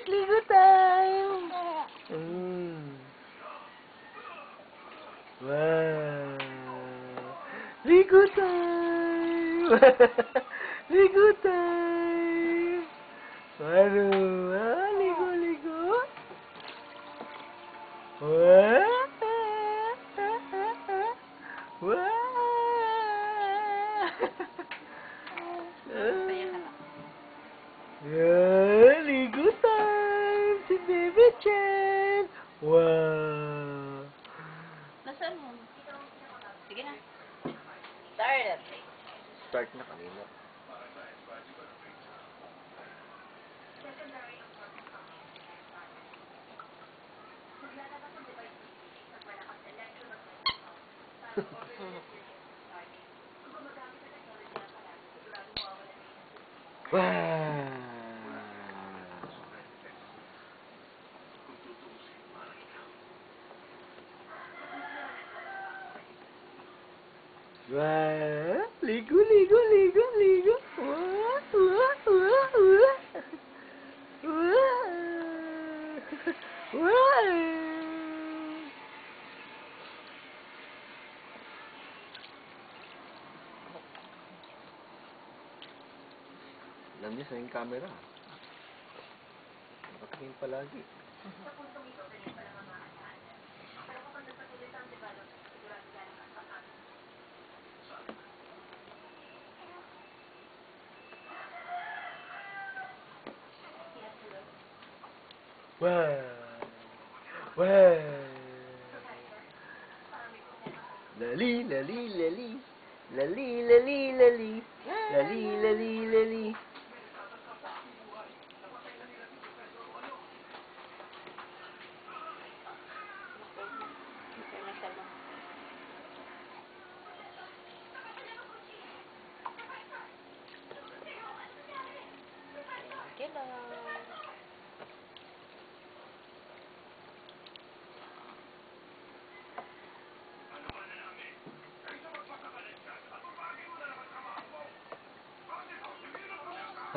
Ligo tayo. Wow. Ligo tayo. Ligo tayo. Paano? Ligo, ligo. Wow. Wow. Ligo time si Baby Chen. Wow. Nasaan mo? Sige na. Start. Start na kanina. Wow. Wow. Ligo, ligo, ligo, ligo. Wow, wow, wow, wow. Wow. Wow. Alam niyo sa yung camera. Nakatingin palagi. Wow. Wow. Lali, lali, lali. Lali, lali, lali. Lali, lali, lali.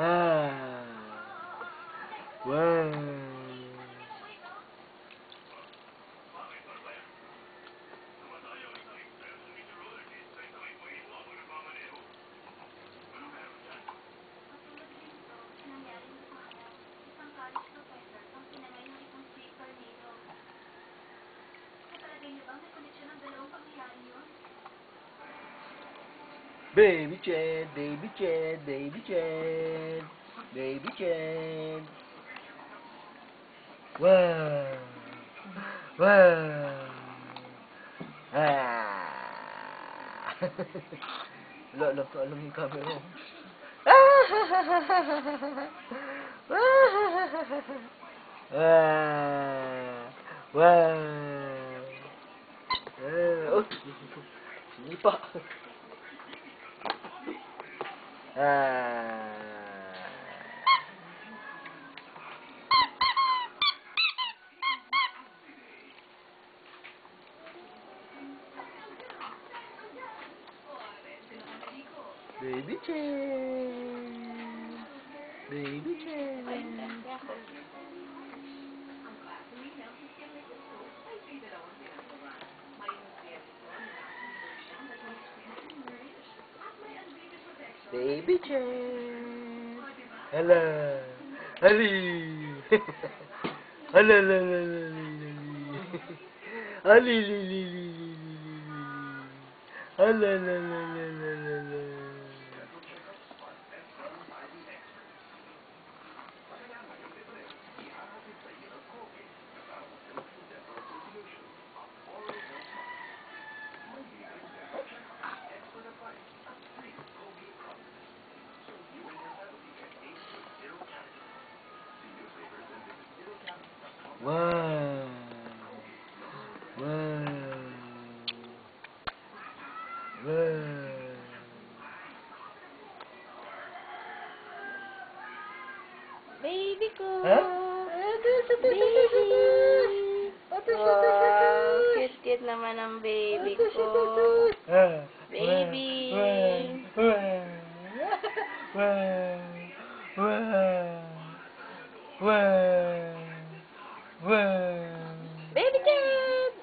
Ah. Wow. Baby Chad, Baby Chad, Baby Chad, Baby Chad. Wow. Wow. Ah. Alam yung camera mo. Wow. Oh, hindi pa. Baby Chen. Baby Chen. Baby Chen. Hello. Ali. Hello, hello, hello, Ali, li, li, li, li, li, li. Hello, hello, hello, hello, hello. Wow. Wow. Wow. Baby ko. Ha? Baby. Wow, cute-cute naman ang baby ko. Baby. Baby Ted!